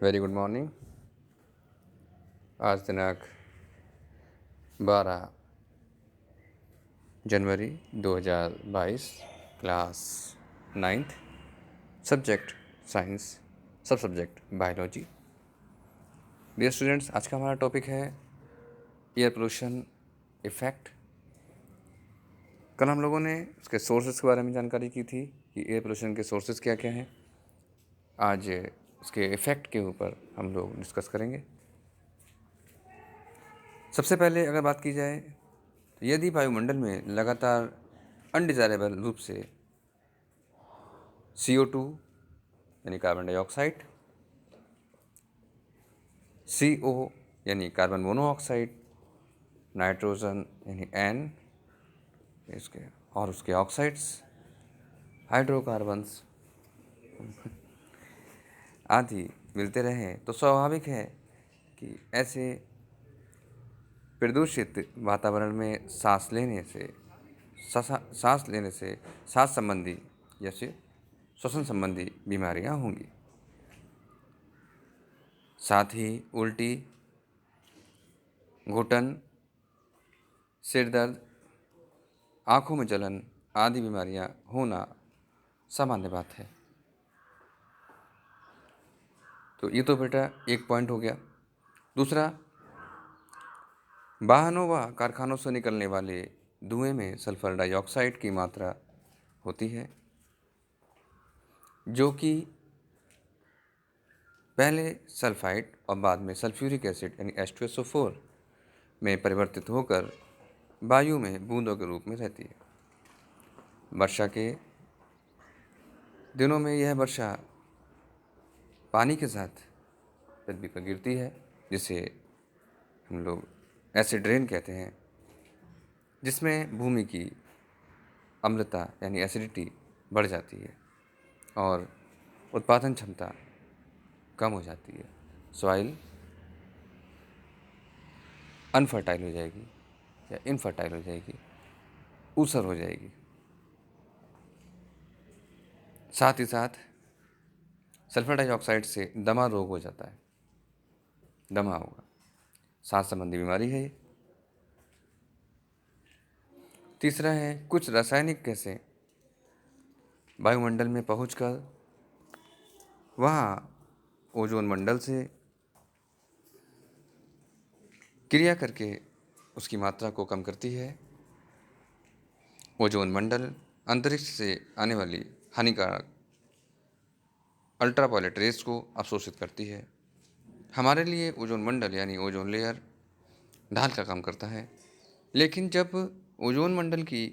Very good morning. आज दिनांक 12 जनवरी 2022, class 9th, subject science, सब सब्जेक्ट बायोलॉजी। डियर स्टूडेंट्स, आज का हमारा टॉपिक है एयर पोल्यूशन इफ़ेक्ट। कल हम लोगों ने इसके सोर्सेज के बारे में जानकारी की थी कि एयर पोल्यूशन के सोर्सेज क्या क्या हैं। आज उसके इफ़ेक्ट के ऊपर हम लोग डिस्कस करेंगे। सबसे पहले अगर बात की जाए तो यदि वायुमंडल में लगातार अनडिज़ायरेबल रूप से CO2 यानी कार्बन डाइऑक्साइड, CO यानी कार्बन मोनोऑक्साइड, नाइट्रोजन यानी N उसके ऑक्साइड्स, हाइड्रोकार्बन्स आदि मिलते रहें तो स्वाभाविक है कि ऐसे प्रदूषित वातावरण में सांस लेने से सांस संबंधी या फिर श्वसन संबंधी बीमारियां होंगी। साथ ही उल्टी, घुटन, सिर दर्द, आँखों में जलन आदि बीमारियां होना सामान्य बात है। तो ये तो बेटा एक पॉइंट हो गया। दूसरा, वाहनों व कारखानों से निकलने वाले धुएं में सल्फर डाइऑक्साइड की मात्रा होती है, जो कि पहले सल्फाइड और बाद में सल्फ्यूरिक एसिड यानी H2SO4 में परिवर्तित होकर वायु में बूंदों के रूप में रहती है। वर्षा के दिनों में यह वर्षा पानी के साथ पृथ्वी पर गिरती है, जिसे हम लोग एसिड रेन कहते हैं, जिसमें भूमि की अम्लता यानी एसिडिटी बढ़ जाती है और उत्पादन क्षमता कम हो जाती है। सॉइल अनफर्टाइल हो जाएगी या इनफर्टाइल हो जाएगी, ऊसर हो जाएगी। साथ ही साथ सल्फर डाइऑक्साइड से दमा रोग हो जाता है, दमा होगा, सांस संबंधी बीमारी है ये। तीसरा है, कुछ रासायनिक गैसें वायुमंडल में पहुंचकर वहाँ ओजोन मंडल से क्रिया करके उसकी मात्रा को कम करती है। ओजोन मंडल अंतरिक्ष से आने वाली हानिकारक अल्ट्रावायलेट रेस को अवशोषित करती है। हमारे लिए ओजोन मंडल यानी ओजोन लेयर ढाल का काम करता है, लेकिन जब ओजोन मंडल की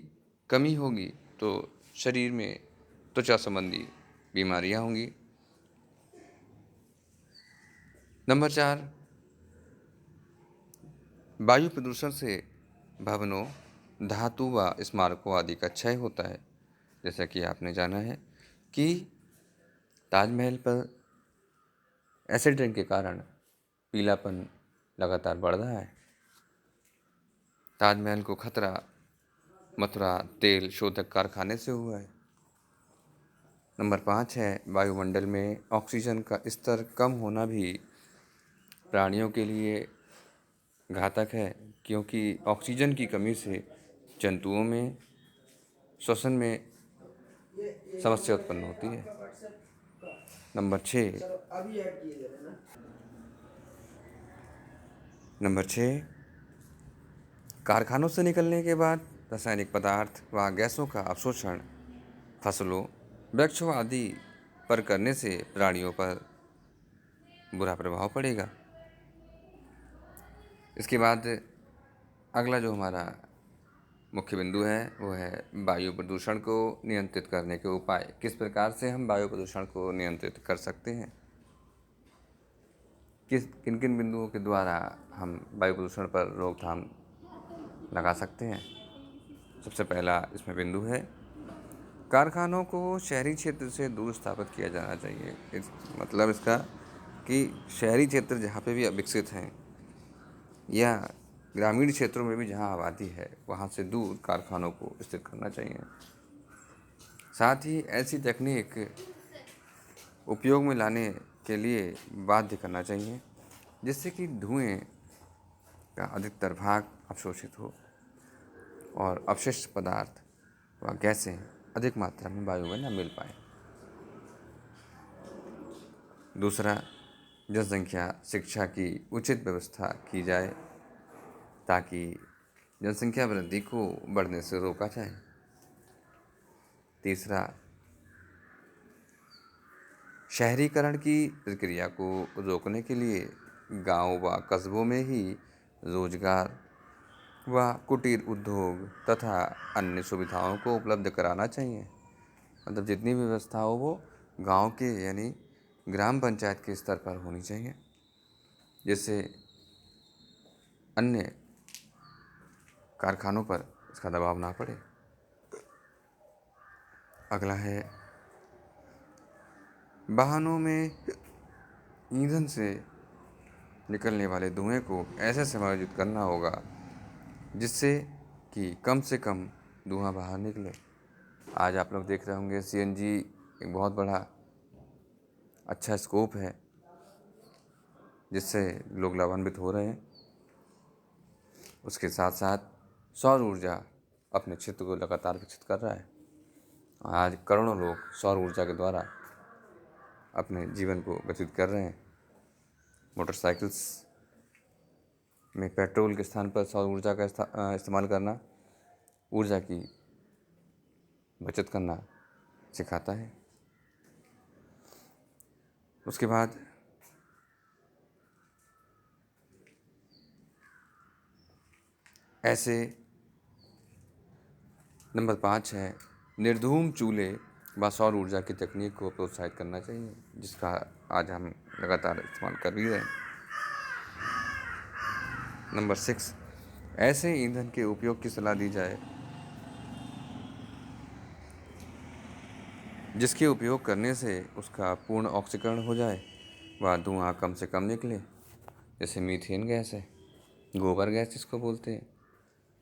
कमी होगी तो शरीर में त्वचा संबंधी बीमारियां होंगी। नंबर 4, वायु प्रदूषण से भवनों, धातु व स्मारकों आदि का क्षय होता है। जैसा कि आपने जाना है कि ताजमहल पर एसिड रेन के कारण पीलापन लगातार बढ़ रहा है। ताजमहल को खतरा मथुरा तेल शोधक कारखाने से हुआ है। नंबर 5 है, वायुमंडल में ऑक्सीजन का स्तर कम होना भी प्राणियों के लिए घातक है, क्योंकि ऑक्सीजन की कमी से जंतुओं में श्वसन में समस्या उत्पन्न होती है। नंबर 6, कारखानों से निकलने के बाद रासायनिक पदार्थ व गैसों का अवशोषण फसलों, वृक्षों आदि पर करने से प्राणियों पर बुरा प्रभाव पड़ेगा। इसके बाद अगला जो हमारा मुख्य बिंदु है वो है वायु प्रदूषण को नियंत्रित करने के उपाय। किस प्रकार से हम वायु प्रदूषण को नियंत्रित कर सकते हैं, किन किन बिंदुओं के द्वारा हम वायु प्रदूषण पर रोकथाम लगा सकते हैं। सबसे पहला इसमें बिंदु है, कारखानों को शहरी क्षेत्र से दूर स्थापित किया जाना चाहिए। मतलब इसका कि शहरी क्षेत्र जहाँ पे भी विकसित हैं या ग्रामीण क्षेत्रों में भी जहाँ आबादी है वहाँ से दूर कारखानों को स्थित करना चाहिए। साथ ही ऐसी तकनीक उपयोग में लाने के लिए बाध्य करना चाहिए, जिससे कि धुएं का अधिकतर भाग अवशोषित हो और अपशिष्ट पदार्थ व गैसें अधिक मात्रा में वायु में न मिल पाए। दूसरा, जनसंख्या शिक्षा की उचित व्यवस्था की जाए ताकि जनसंख्या वृद्धि को बढ़ने से रोका जाए। तीसरा, शहरीकरण की प्रक्रिया को रोकने के लिए गांव व कस्बों में ही रोजगार व कुटीर उद्योग तथा अन्य सुविधाओं को उपलब्ध कराना चाहिए। मतलब जितनी भी व्यवस्था हो वो गांव के यानी ग्राम पंचायत के स्तर पर होनी चाहिए, जिससे अन्य कारखानों पर इसका दबाव ना पड़े। अगला है, वाहनों में ईंधन से निकलने वाले धुएं को ऐसे समायोजित करना होगा जिससे कि कम से कम धुआं बाहर निकले। आज आप लोग देख रहे होंगे सीएनजी एक बहुत बड़ा अच्छा स्कोप है जिससे लोग लाभान्वित हो रहे हैं। उसके साथ साथ सौर ऊर्जा अपने क्षेत्र को लगातार विकसित कर रहा है। आज करोड़ों लोग सौर ऊर्जा के द्वारा अपने जीवन को व्यतीत कर रहे हैं। मोटरसाइकिल्स में पेट्रोल के स्थान पर सौर ऊर्जा का इस्तेमाल करना ऊर्जा की बचत करना सिखाता है। उसके बाद ऐसे नंबर 5 है, निर्धूम चूल्हे व सौर ऊर्जा की तकनीक को प्रोत्साहित करना चाहिए, जिसका आज हम लगातार इस्तेमाल कर भी रहे हैं। नंबर 6, ऐसे ईंधन के उपयोग की सलाह दी जाए जिसके उपयोग करने से उसका पूर्ण ऑक्सीकरण हो जाए व धुआं कम से कम निकले। जैसे मीथेन गैस है, गोबर गैस जिसको बोलते हैं,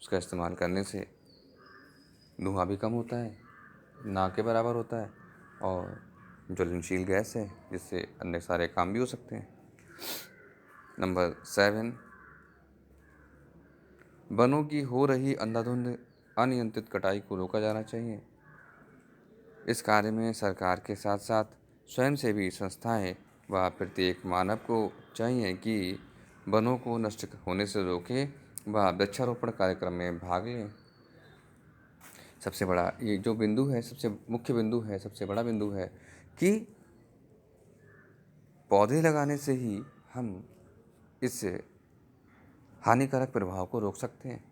उसका इस्तेमाल करने से धुआं भी कम होता है, ना के बराबर होता है और ज्वलनशील गैस है जिससे अन्य सारे काम भी हो सकते हैं। नंबर 7, वनों की हो रही अंधाधुंध अनियंत्रित कटाई को रोका जाना चाहिए। इस कार्य में सरकार के साथ साथ स्वयंसेवी संस्थाएं व प्रत्येक मानव को चाहिए कि वनों को नष्ट होने से रोकें व वृक्षारोपण कार्यक्रम में भाग लें। सबसे बड़ा ये जो बिंदु है, सबसे मुख्य बिंदु है, सबसे बड़ा बिंदु है कि पौधे लगाने से ही हम इस हानिकारक प्रभाव को रोक सकते हैं,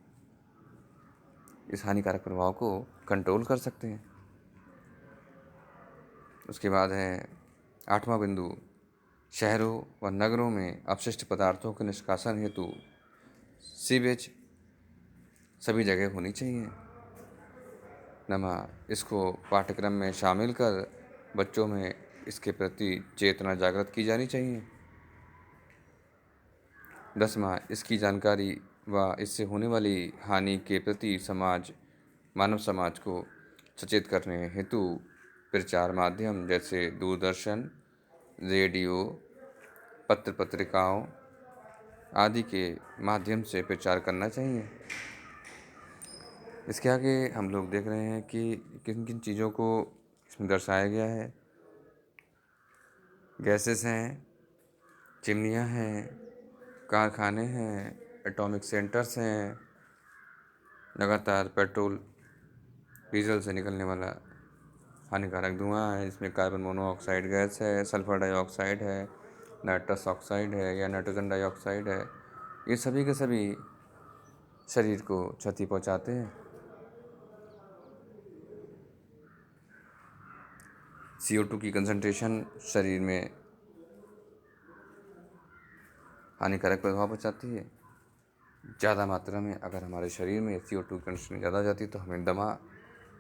इस हानिकारक प्रभाव को कंट्रोल कर सकते हैं। उसके बाद है 8वां बिंदु, शहरों व नगरों में अपशिष्ट पदार्थों के निष्कासन हेतु सीवेज सभी जगह होनी चाहिए। इसको पाठ्यक्रम में शामिल कर बच्चों में इसके प्रति चेतना जागृत की जानी चाहिए। 10वां, इसकी जानकारी व इससे होने वाली हानि के प्रति मानव समाज को सचेत करने हेतु प्रचार माध्यम जैसे दूरदर्शन, रेडियो, पत्र पत्रिकाओं आदि के माध्यम से प्रचार करना चाहिए। इसके आगे हम लोग देख रहे हैं कि किन किन चीज़ों को इसमें दर्शाया गया है। गैसेस हैं, चिमनियाँ हैं, कारखाने हैं, एटॉमिक सेंटर्स हैं, लगातार पेट्रोल डीजल से निकलने वाला हानिकारक धुआं है, इसमें कार्बन मोनोऑक्साइड गैस है, सल्फर डाइऑक्साइड है, नाइट्रस ऑक्साइड है या नाइट्रोजन डाइऑक्साइड है। ये सभी के सभी शरीर को क्षति पहुंचाते हैं। CO2 की कंसंट्रेशन शरीर में हानिकारक प्रभाव पहुंचाती है। ज़्यादा मात्रा में अगर हमारे शरीर में CO2 की कंसंट्रेशन ज़्यादा हो जाती है तो हमें दमा,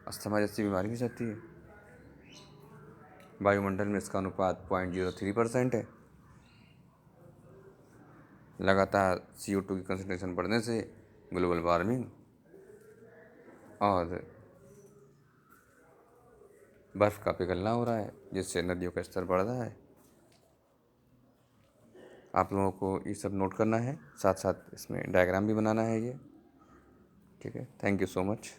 अस्थमा जैसी बीमारी हो जाती है। वायुमंडल में इसका अनुपात 0.03% है। लगातार CO2 की कंसंट्रेशन बढ़ने से ग्लोबल वार्मिंग और बर्फ़ का पिघलना हो रहा है, जिससे नदियों का स्तर बढ़ रहा है। आप लोगों को ये सब नोट करना है, साथ साथ इसमें डायग्राम भी बनाना है ये। ठीक है, थैंक यू सो मच।